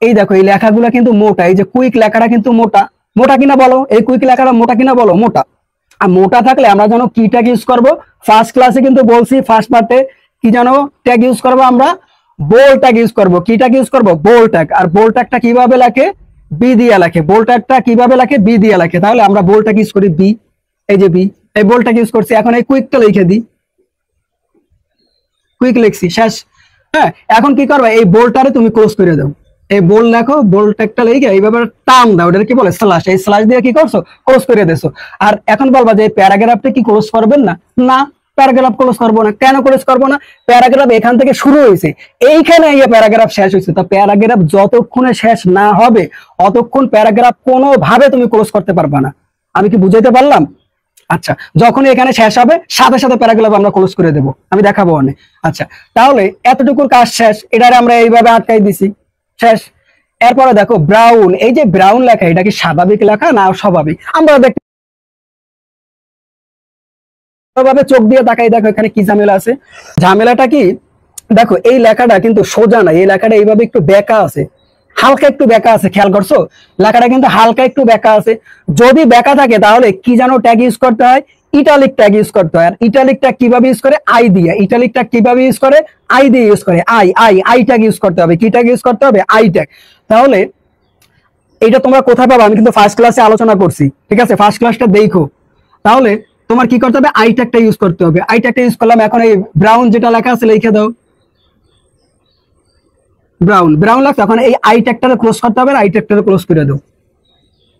Speaker 1: এই দেখো এই লেখাগুলো কিন্তু মোটা, এই যে কুইক লেখাটা কিন্তু মোটা। মোটা কিনা বলো, এই কুইক লেখাটা মোটা কিনা বলো, মোটা। আর মোটা থাকলে আমরা জানো কি ট্যাগ ইউজ করবো, ফার্স্ট ক্লাসে কিন্তু বলছি, ফার্স্ট পার্টে কি জানো ট্যাগ ইউজ করবো, আমরা বোল্ড ট্যাগ ইউজ করবো। কি ট্যাগ ইউজ করবো, বোল্ড ট্যাগ। আর বোল্ড ট্যাগটা কিভাবে লেখে, বি দিয়ে লেখে। বোল্ড ট্যাগটা কিভাবে লেখে, বি দিয়ে লেখে। তাহলে আমরা বোল্ড ট্যাগ ইউজ করি বি, এই যে বি, এই বোল্ড ট্যাগ ইউজ করছি। এখন এই কুইকটা লিখে দিই, কুইক লিখছি, শেষ। হ্যাঁ, এখন কি করবে, এই বোল্ডটারে তুমি ক্লোজ করে দাও। এই বোল্ড লেখো, বোল্ড ট্যাগটা লিখে এইভাবে টান দাও, এটা কি বলে স্ল্যাশ। এই স্ল্যাশ দিয়ে কি করছো, ক্লোজ করে দিছো। আর এখন বলবা যে প্যারাগ্রাফটা কি ক্লোজ করবেন না, না প্যারাগ্রাফ ক্লোজ করবো না। কেন ক্লোজ করবো না, প্যারাগ্রাফ এখান থেকে শুরু হয়েছে, এইখানে এই প্যারাগ্রাফ শেষ হয়েছে। তো প্যারাগ্রাফ যতক্ষণে শেষ না হবে অতক্ষণ প্যারাগ্রাফ কোনোভাবে তুমি ক্লোজ করতে পারবা না। আমি কি বুঝাইতে পারলাম? আচ্ছা, যখন এখানে শেষ হবে সাথে সাথে প্যারাগ্রাফ আমরা ক্লোজ করে দেবো, আমি দেখাবো অনেক। আচ্ছা, তাহলে এতটুকুর কাজ শেষ, এটারে আমরা এইভাবে আটকাই দিছি, শেষ। এরপরে দেখো ব্রাউন, এই যে ব্রাউন লেখা, এটা কি স্বাভাবিক লেখা না অস্বাভাবিক? আমরা দেখতে চোখ দিয়ে তাকাই, দেখো এখানে কি ঝামেলা আছে। ঝামেলাটা কি, দেখো এই লেখাটা কিন্তু সোজা না, এই লেখাটা এইভাবে একটু বেঁকা আছে, হালকা একটু বেঁকা আছে, খেয়াল করছো? লেখাটা কিন্তু হালকা একটু বেঁকা আছে। যদি বেঁকা থাকে তাহলে কি জানো ট্যাগ ইউজ করতে হয়, ইটালিক ট্যাগ ইউজ করতে হয়। আর ইটালিক ট্যাগ কিভাবে ইউজ করে, আই দিয়ে। ইটালিক ট্যাগ কিভাবে ইউজ করে, আই দিয়ে ইউজ করে। আই ট্যাগ ইউজ করতে হবে। কি ট্যাগ ইউজ করতে হবে, আই ট্যাগ। তাহলে এটা তোমরা কোথায় পাবে, আমি কিন্তু ফার্স্ট ক্লাসে আলোচনা করছি, ঠিক আছে? ফার্স্ট ক্লাসটা দেখো। তাহলে তোমার কি করতে হবে, আই ট্যাগটা ইউজ করতে হবে। আই ট্যাগটা ইউজ করলাম। এখন এই ব্রাউন যেটা লেখা আছে লিখে দাও, ব্রাউন, ব্রাউন লাগছে। এখন এই আই ট্যাগটারে ক্লোজ করতে হবে, আই ট্যাগটারে ক্লোজ করে দাও।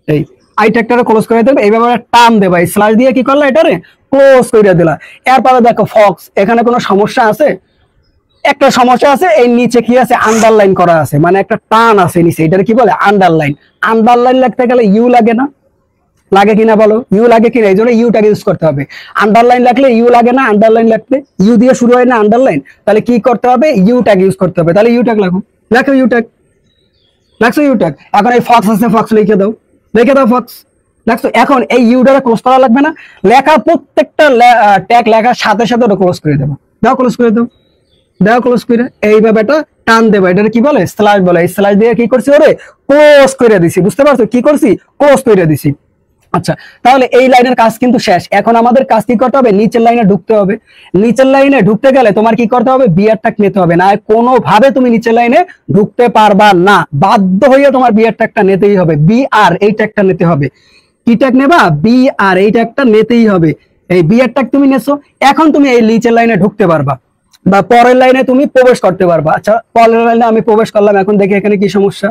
Speaker 1: এই আই ট্যাগটারে ক্লোজ করে দেবে, এইভাবে টান দেবা, এই স্ল্যাশ দিয়ে কি করলা, এটারে ক্লোজ করে দিলা। এরপরে দেখো ফক্স, এখানে কোনো সমস্যা আছে? একটা সমস্যা আছে, এই নিচে কি আছে, আন্ডারলাইন করা আছে, মানে একটা টান আছে নিচে, এটারে কি বলে আন্ডারলাইন। আন্ডারলাইন লিখতে গেলে ইউ লাগে না, লাগে কিনা বলো, ইউ লাগে কিনা, এই জন্য ইউটাকে ইউজ করতে হবে। আন্ডারলাইন লাগলে ইউ লাগে না, আন্ডারলাইন লাগলে ইউ দিয়ে শুরু হয় না আন্ডারলাইন, তাহলে কি করতে হবে, ইউটাকে ইউজ করতে হবে। তাহলে ইউটাক লাগো, লেখো ইউটাক, লেখছো ইউটাক। এখন এই ফক্স আছে, ফক্স লিখে দাও, লিখে দাও ফক্স, লেখছো। এখন এই ইউটাকে ক্লোজ করা লাগবে না, লেখা প্রত্যেকটা ট্যাগ লেখার সাথে সাথে ওটা ক্লোজ করে দেবো। দাও ক্লোজ করে দাও, দাও ক্লোজ করে, এইভাবে এটা টান দেবো, এটা কি বলে, স্ল্যাশ বলে। এই স্ল্যাশ দিয়ে কি করছি, ওরে ক্লোজ করে দিছি, বুঝতে পারছো কি করছি, ক্লোজ করে দিছি। আচ্ছা, তাহলে এই লাইনের কাজ কিন্তু শেষ। এখন আমাদের কাজ কি করতে হবে, নিচের লাইনে ঢুকতে হবে। নিচের লাইনে ঢুকতে গেলে তোমার কি করতে হবে, বিয়ার ট্যাগ নিতে হবে, না কোনোভাবে তুমি নিচের লাইনে ঢুকতে পারবা না, বাধ্য হয়ে তোমার বিয়ার ট্যাগটা নিতেই হবে, বি আর এই ট্যাগটা নিতে হবে। কি ট্যাগ নেবা, বি আর এই ট্যাগটা নিতেই হবে। এই বিয়ার ট্যাগ তুমি নেছো, এখন তুমি এই নিচের লাইনে ঢুকতে পারবা বা পরের লাইনে তুমি প্রবেশ করতে পারবা। আচ্ছা, পরের লাইনে আমি প্রবেশ করলাম, এখন দেখি এখানে কি সমস্যা।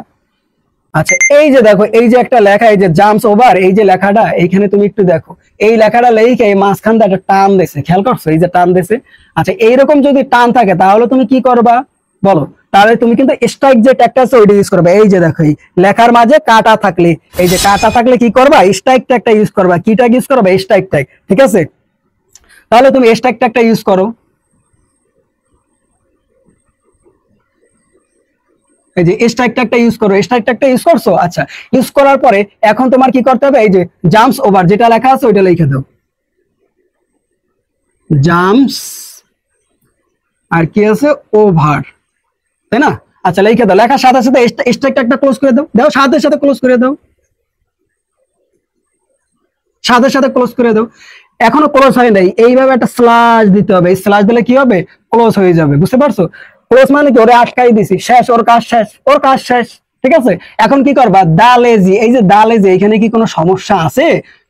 Speaker 1: আচ্ছা, এই যে দেখো, এই যে একটা লেখা, এই যে জাম্পস ওভার, এই যে লেখাটা এইখানে তুমি একটু দেখো, এই লেখাটা লেখে এই মাঝখানটা একটা টান দিয়েছে, খেয়াল করছো, এই যে টান দিয়েছে। আচ্ছা, এইরকম যদি টান থাকে তাহলে তুমি কি করবা বলো, তাহলে তুমি কিন্তু স্ট্রাইক যে ট্যাগটা আছে ওইটা ইউজ করবে। এই যে দেখো, এই লেখার মাঝে কাটা থাকলে, এই যে কাটা থাকলে কি করবা, স্ট্রাইক ট্যাগটা ইউজ করবা। কি ট্যাগ ইউজ করবা, স্ট্রাইক ট্যাগ, ঠিক আছে। তাহলে তুমি স্ট্রাইক ট্যাগটা ইউজ করো, এই যে স্ট্রাইক ট্যাগটা ইউজ করো, স্ট্রাইক ট্যাগটা ইউজ করছো। আচ্ছা, ইউজ করার পরে এখন তোমার কি করতে হবে, এই যে জাম্পস ওভার যেটা লেখা আছে ওইটা লিখে দাও, জাম্পস আর কি আছে, ওভার, তাই না। আচ্ছা, লিখে দাও, লেখার সাথে সাথে স্ট্রাইক ট্যাগটা ক্লোজ করে দাও, দাও সাথে সাথে ক্লোজ করে দাও, সাথে সাথে ক্লোজ করে দাও। এখনো ক্লোজ হয় নাই, এইভাবে একটা স্ল্যাশ দিতে হবে, এই স্ল্যাশ দিলে কি হবে, ক্লোজ হয়ে যাবে, বুঝতে পারছো। ক্লোজ মানে কি, ওরে আটকাই দিছি, শেষ, ওর কাজ শেষ, ওর কাজ শেষ, ঠিক আছে। এখন কি করবা, দা লেজি, এই যে দা লেজি, এখানে কি কোনো সমস্যা আছে,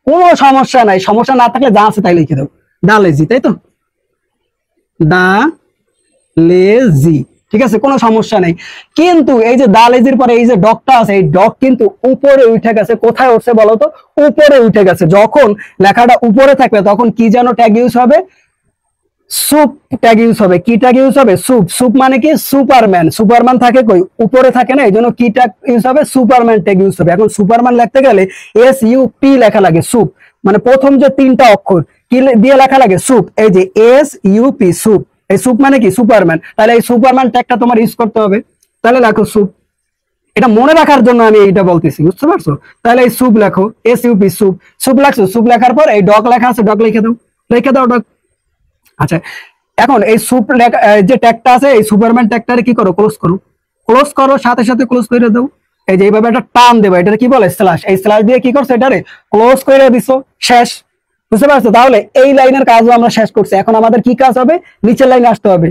Speaker 1: কোনো সমস্যা নাই। সমস্যা না থাকলে যা আছে তাই লিখে দাও, দা লেজি, তাই তো, দা লেজি, ঠিক আছে, কোনো সমস্যা নেই। কিন্তু এই যে দা লেজির পরে এই যে ডগটা আছে, এই ডগ কিন্তু উপরে উঠে গেছে, কোথায় উঠছে বলো তো, উপরে উঠে গেছে। যখন লেখাটা উপরে থাকবে তখন কি যেন ট্যাগ ইউজ হবে, সুপ ট্যাগ ইউজ হবে। কি ট্যাগ ইউজ হবে, সুপ। সুপ মানে কি, সুপারম্যান। সুপারম্যান থাকে কই, উপরে থাকে না, এই জন্য কি ট্যাগ ইউজ হবে, সুপারম্যান ট্যাগ ইউজ হবে। এখন সুপারম্যান লিখতে গেলে এস ইউ পি লেখা লাগে, সুপ, মানে প্রথম যে তিনটা অক্ষর কি দিয়ে লেখা লাগে, সুপ। এই যে এস ইউ পি, সুপ, এই সুপ মানে কি, সুপারম্যান। তাহলে এই সুপারম্যান ট্যাগটা তোমার ইউজ করতে হবে, তাহলে লেখো সুপ। এটা মনে রাখার জন্য আমি এটা বলতেছি, বুঝতে পারছো। তাহলে এই সুপ লেখো, S U P, soup. Soup লেখছো, সুপ লেখার পর এই ডগ লেখা আছে, ডগ লিখে দাও, লিখে দাও ডগ। আচ্ছা, এখন এই সুপ যে ট্যাগটা আছে, এই সুপারম্যান ট্যাগটারে কি করো, ক্লোজ করো, ক্লোজ করো, সাথে সাথে ক্লোজ করে দাও। এই যে এইভাবে একটা টান দেবো, এটা কি বলে, স্ল্যাশ। এই স্ল্যাশ দিয়ে কি করছো, এটারে ক্লোজ করে দিছো, শেষ, বুঝতে পারছো। তাহলে এই লাইনের কাজও আমরা শেষ করছি। এখন আমাদের কি কাজ হবে, নিচের লাইনে আসতে হবে,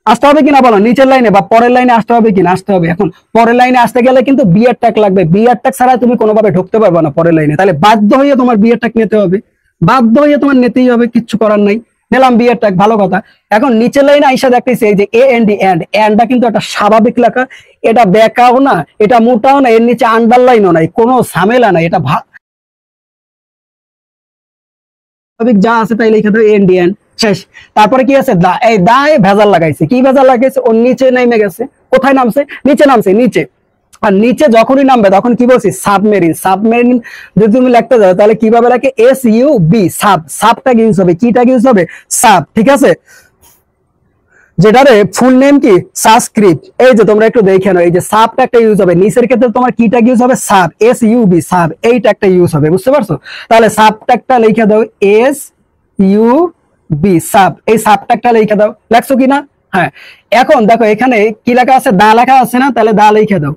Speaker 1: আসতে হবে কিনা বলো, নিচের লাইনে বা পরের লাইনে আসতে হবে কিনা, আসতে হবে। এখন পরের লাইনে আসতে গেলে কিন্তু বিয়ার ট্যাগ লাগবে, বিয়ার ট্যাগ ছাড়া তুমি কোনোভাবে ঢুকতে পারবে না পরের লাইনে। তাহলে বাধ্য হয়ে তোমার বিয়ার ট্যাগ নিতে হবে, বাধ্য হয়ে তোমার নিতেই হবে, কিচ্ছু করার নাই। নিলাম বিয়ার ট্যাগ, ভালো কথা। এখন নিচের লাইনে আইসা দেখতেছি এই যে এ এন ডি, এন্ড, এন্ডটা কিন্তু একটা স্বাভাবিক লেখা, এটা বেকাও না, এটা মোটাও না, এর নিচে আন্ডারলাইনও নাই, কোনো ঝামেলা নাই, এটা স্বাভাবিক যা আছে তাই লিখে দাও, এন ডি, এন্ড, শেষ। তারপরে কি আছে, দা, এই দা ভেজাল লাগাইছে, কি ভেজাল লাগাইছে, ওর নিচে নেমে গেছে, কোথায় নামছে, নিচে নামছে, নিচে। আর নিচে যখনই নামবে তখন কি বলছি, সাবমেরিন। সাবমেরিন যদি তুমি লিখতে যাও তাহলে কিভাবে লাগে, এস ইউ বি, সাব। সাবটা ইউজ হবে, কিটা ইউজ হবে, সাব, ঠিক আছে। যেটারে ফুল নেম কি, সাবস্ক্রিপ্ট। এই যে তোমরা একটু দেখে নাও, এই যে সাব ট্যাগটা ইউজ হবে, নিচের ক্ষেত্রে তোমার কি ট্যাগ ইউজ হবে, sub, S U B, sub, এই ট্যাগটা ইউজ হবে, বুঝতে পারছো। তাহলে সাব ট্যাগটা লিখে দাও, এস ইউ বি, সাব, এই সাব ট্যাগটা লিখে দাও, লেখছো কিনা, হ্যাঁ। এখন দেখো এখানে কি লেখা আছে, দা লেখা আছে না, তাহলে দা লিখে দাও,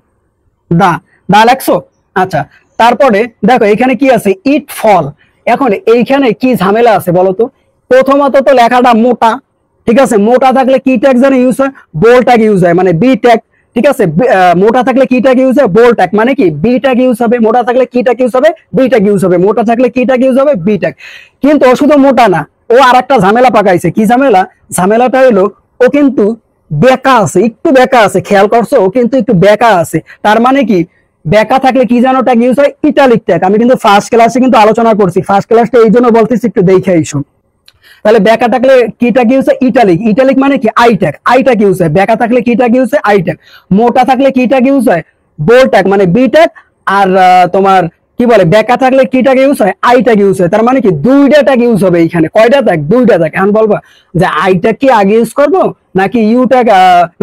Speaker 1: দা, দা লেখছো। আচ্ছা, তারপরে দেখো এখানে কি আছে, ইট ফল। এখন এইখানে কি ঝামেলা আছে বলতো, প্রথমত তো লেখাটা মোটা, ঠিক আছে। মোটা থাকলে কি ট্যাগ জানো ইউজ হয়, বোল্ড ট্যাগ ইউজ হয়, মানে বি ট্যাগ, ঠিক আছে। মোটা থাকলে কি ট্যাগ ইউজ হয়, বোল্ড ট্যাগ, মানে কি বি ট্যাগ ইউজ হবে। মোটা থাকলে কি ট্যাগ ইউজ হবে, বি ট্যাগ ইউজ হবে। মোটা থাকলে কি ট্যাগ ইউজ হবে, বি ট্যাগ। কিন্তু ও শুধু মোটা না, ও আর একটা ঝামেলা পাকাইছে। কি ঝামেলা, ঝামেলাটা হলো ও কিন্তু বেকা আছে, একটু বেকা আছে, খেয়াল করছো, ও কিন্তু একটু বেকা আছে। তার মানে কি, বেকা থাকলে কি জানো ট্যাগ ইউজ হয়, ইটালিক ট্যাগ। আমি কিন্তু ফার্স্ট ক্লাসে কিন্তু আলোচনা করছি, ফার্স্ট ক্লাসটা এই জন্য বলতেছি, একটু দেখে আইসো। তাহলে বেকা থাকলে কি ট্যাগ ইউজ হয়, ইটালিক। ইটালিক মানে কি, I tag, I tag use হয়। বেকা থাকলে কি ট্যাগ ইউজ হয়, আই ট্যাগ। মোটা থাকলে কি ট্যাগ ইউজ হয়, বোল্ড ট্যাগ, মানে বি ট্যাগ। আর তোমার কি বলে ব্যাকা থাকলে কি ট্যাগ ইউজ হয়, আই ট্যাগ ইউজ হয়। তার মানে কি দুইটা ট্যাগ ইউজ হবে এইখানে। কয়টা ট্যাগ, দুইটা ট্যাগ। এখন বলবা যে আই ট্যাগ কি আগে ইউজ করব নাকি ইউ ট্যাগ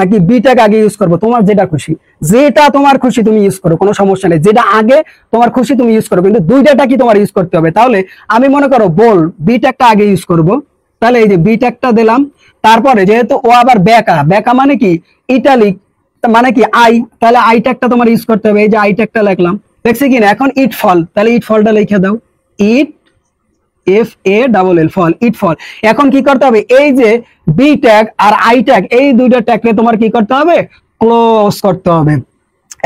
Speaker 1: নাকি বি ট্যাগ আগে ইউজ করব, তোমার যেটা খুশি, যেটা তোমার খুশি তুমি ইউজ করো, কোনো সমস্যা নেই। যেটা আগে তোমার খুশি তুমি ইউজ করো, কিন্তু দুইটা ট্যাগই তোমার ইউজ করতে হবে। তাহলে আমি মনে করো বল বি ট্যাগটা আগে ইউজ করব, তাহলে এই যে বি ট্যাগটা দিলাম। তারপরে যেহেতু ও আবার ব্যাকা, ব্যাকা মানে কি ইটালিক, মানে কি আই, তাহলে আই ট্যাগটা তোমার ইউজ করতে হবে। এই যে আই ট্যাগটা লিখলাম, দেখছি কিনা। এখন ইট ফল, তাহলে ইট ফলটা লিখে দাও, ইট এফ এ ডাবল এল ফল, ইট ফল। এখন কি করতে হবে, এই যে বি ট্যাগ আর আই ট্যাগ এই দুইটা ট্যাগকে তোমার কি করতে হবে, ক্লোজ করতে হবে।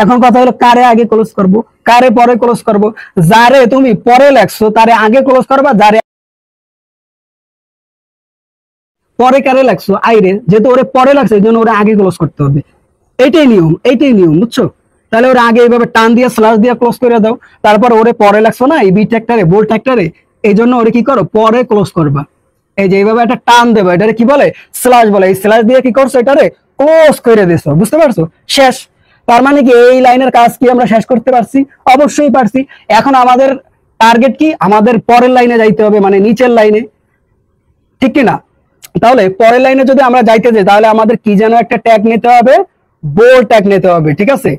Speaker 1: এখন কথা হলো কারে আগে ক্লোজ করব, কারে পরে ক্লোজ করব। যারে তুমি পরে লেখছো তারে আগে ক্লোজ করবা, যারে পরে কারে লেখছো আইরে, যেহেতু ওরে পরে লাগছে এই জন্য ওরা আগে ক্লোজ করতে হবে। এইটাই নিয়ম, এইটাই নিয়ম, বুঝছো? তাহলে ওরা আগে এইভাবে টান দিয়ে স্ল্যাশ দিয়ে ক্লোজ করে দাও। তারপর ওরে পরে লাগছো না এই বি ট্যাগটারে, বোল্ড ট্যাগটারে, এই জন্য ওরে কি করো পরে ক্লোজ করবা। এই যে এইভাবে একটা টান দেবে, এটারে কি বলে স্ল্যাশ বলে। এই স্ল্যাশ দিয়ে কি করছো, এটারে ক্লোজ করে দিছো, বুঝতে পারছো? শেষ। তার মানে কি এই লাইনের কাজ কি আমরা শেষ করতে পারছি? অবশ্যই পারছি। এখন আমাদের টার্গেট কি, আমাদের পরের লাইনে যাইতে হবে, মানে নিচের লাইনে, ঠিক কিনা? তাহলে পরের লাইনে যদি আমরা যাইতে যাই তাহলে আমাদের কি যেন একটা ট্যাগ নিতে হবে, বোল্ড ট্যাগ নিতে হবে, ঠিক আছে?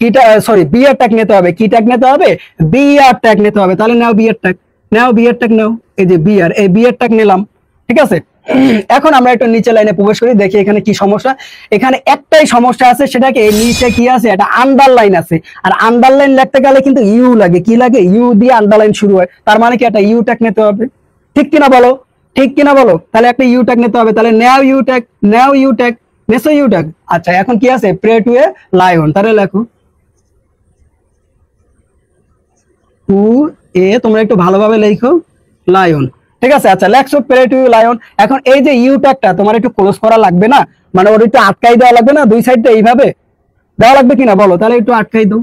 Speaker 1: কিটা সরি বিয়ার ট্যাগ নিতে হবে। কি ট্যাগ নিতে হবে, বিয়ার ট্যাগ নিতে হবে। তাহলে নাও বিয়ার ট্যাগ, নাও বিয়ার ট্যাগ নাও। এই যে বিয়ার, এই বিয়ার ট্যাগ নিলাম, ঠিক আছে? এখন আমরা একটু নিচে লাইনে প্রবেশ করি, দেখি এখানে কি সমস্যা। এখানে একটাই সমস্যা আছে, সেটাকে এই নিচে কি আছে, এটা আন্ডারলাইন আছে। আর আন্ডারলাইন লিখতে গেলে কিন্তু ইউ লাগে। কি লাগে, ইউ দিয়ে আন্ডারলাইন শুরু হয়। তার মানে কি একটা ইউ ট্যাগ নিতে হবে, ঠিক কিনা বলো? ঠিক কিনা বলো? তাহলে একটা ইউ ট্যাগ নিতে হবে। তাহলে নাও ইউ ট্যাগ, নাও ইউ ট্যাগ, নেসো ইউ ট্যাগ। আচ্ছা এখন কি আছে, প্রে টু এ লায়ন, তাহলে লেখো টু এ, তোমরা একটু ভালোভাবে লেখো লায়ন, ঠিক আছে? আচ্ছা লেখছো প্রে টু লায়ন। এখন এই যে ইউ ট্যাগটা তোমার একটু ক্লোজ করা লাগবে না, মানে ওর একটু আটকাই দেওয়া লাগবে না, দুই সাইডটা এইভাবে দেওয়া লাগবে কিনা বলো? তাহলে একটু আটকাই দাও।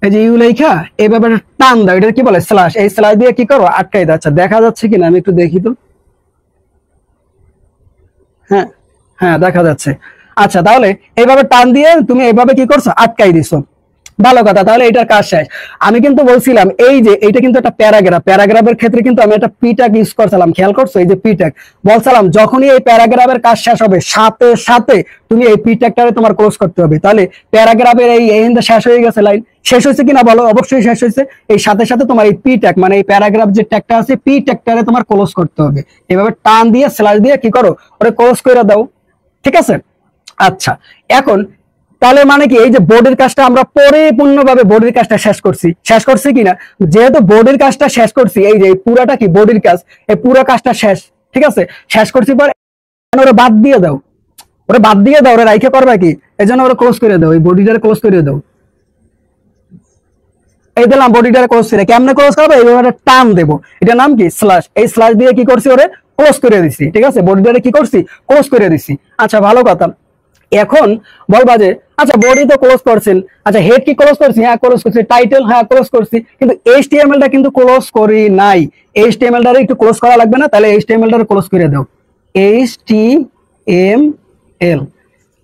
Speaker 1: এই যে ইউ লেখা এইভাবে টান দাও, এটা কি বলে স্ল্যাশ। এই স্ল্যাশ দিয়ে কি করো, আটকাই দাও। আচ্ছা দেখা যাচ্ছে কিনা আমি একটু দেখি তো। হ্যাঁ, হ্যাঁ দেখা যাচ্ছে। আচ্ছা তাহলে এইভাবে টান দিয়ে তুমি এইভাবে কি করছো, আটকাই দিছো। ভালো কথা, তাহলে এটার কাজ শেষ। আমি কিন্তু বলছিলাম এই যে এইটা কিন্তু একটা প্যারাগ্রাফ, প্যারাগ্রাফের ক্ষেত্রে কিন্তু আমি একটা পি ট্যাগ ইউজ করছিলাম, খেয়াল করছো? এই যে পি ট্যাগ বলছিলাম, যখনই এই প্যারাগ্রাফের কাজ শেষ হবে সাথে সাথে তুমি এই পি ট্যাগটারে তোমার ক্লোজ করতে হবে। তাহলে প্যারাগ্রাফের এই এন্ড শেষ হয়ে গেছে, লাইন শেষ হয়েছে কিনা বলো? অবশ্যই শেষ হয়েছে। এই সাথে সাথে তোমার এই পি ট্যাগ মানে এই প্যারাগ্রাফ যে ট্যাগটা আছে পি ট্যাগটারে তোমার ক্লোজ করতে হবে। এভাবে টান দিয়ে স্ল্যাশ দিয়ে কি করো, ওরে ক্লোজ করে দাও, ঠিক আছে? আচ্ছা এখন তাহলে মানে কি এই যে বোর্ডের কাজটা আমরা পরিপূর্ণভাবে বোর্ডের কাজটা শেষ করছি, শেষ করছি কিনা? যেহেতু বোর্ডের কাজটা শেষ করছি, এই যে পুরাটা কি বোর্ডের কাজ, এই পুরো কাজটা শেষ, ঠিক আছে? শেষ করছি পরে ওরা বাদ দিয়ে দাও, ওরা বাদ দিয়ে দাও, ওরা রাইখে করবে কি, এই জন্য ওরা ক্লোজ করে দাও, এই বডিটারে ক্লোজ করে দাও। এই দিলাম বডিটারে ক্লোজ করে, কেমনে ক্লোজ করবে, এইভাবে টান দেবো, এটার নাম কি স্ল্যাশ। এই স্ল্যাশ দিয়ে কি করছি, ওরে ক্লোজ করে দিছি, ঠিক আছে? বডিটারে কি করছি, ক্লোজ করে দিছি। আচ্ছা ভালো কথা। এখন বলবা যে আচ্ছা বডি তো ক্লোজ করছেন, আচ্ছা হেড কি ক্লোজ করছি? হ্যাঁ ক্লোজ করছি। টাইটেল হ্যাঁ ক্লোজ করছি, কিন্তু এইচটিএমএল টা কিন্তু ক্লোজ করি নাই। এইচটিএমএল টারে একটু ক্লোজ করা লাগবে না? তাহলে এইচটিএমএল টারে ক্লোজ করে দাও, এইচটিএমএল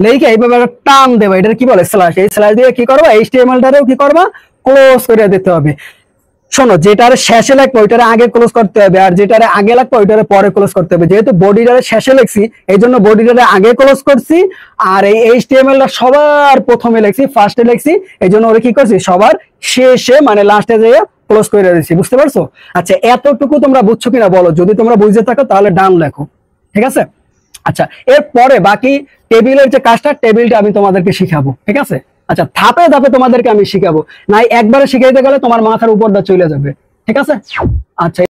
Speaker 1: লেখে এইভাবে টান দেবা, এটা কি বলে স্ল্যাশ। এই স্ল্যাশ দিয়ে কি করবা, এইচটিএমএল টারেও কি করবা, ক্লোজ করে দিতে হবে। শোনো, যেটারে শেষে লাগবে ওইটারে আগে ক্লোজ করতে হবে, আর যেটারে আগে লাগবে ওইটারে পরে ক্লোজ করতে হবে। যেহেতু বডিটারে শেষে লিখছি এই জন্য বডিটারে আগে ক্লোজ করছি, আর এই এইচটিএমএল টা সবার প্রথমে লিখছি, ফার্স্টে লিখছি, এই জন্য ওরা কি করছি সবার শেষে মানে লাস্টে যেয়ে ক্লোজ করে দিয়েছি। বুঝতে পারছো? আচ্ছা এতটুকু তোমরা বুঝছো কিনা বলো? যদি তোমরা বুঝতে থাকো তাহলে ডান লেখো, ঠিক আছে? আচ্ছা এরপরে বাকি টেবিলের যে কাজটা, টেবিলটা আমি তোমাদেরকে শিখাবো, ঠিক আছে? আচ্ছা ধাপে ধাপে তোমাদেরকে আমি শিখাবো, নাই একবারে শিখাইতে গেলে তোমার মাথার উপরটা চলে যাবে, ঠিক আছে? আচ্ছা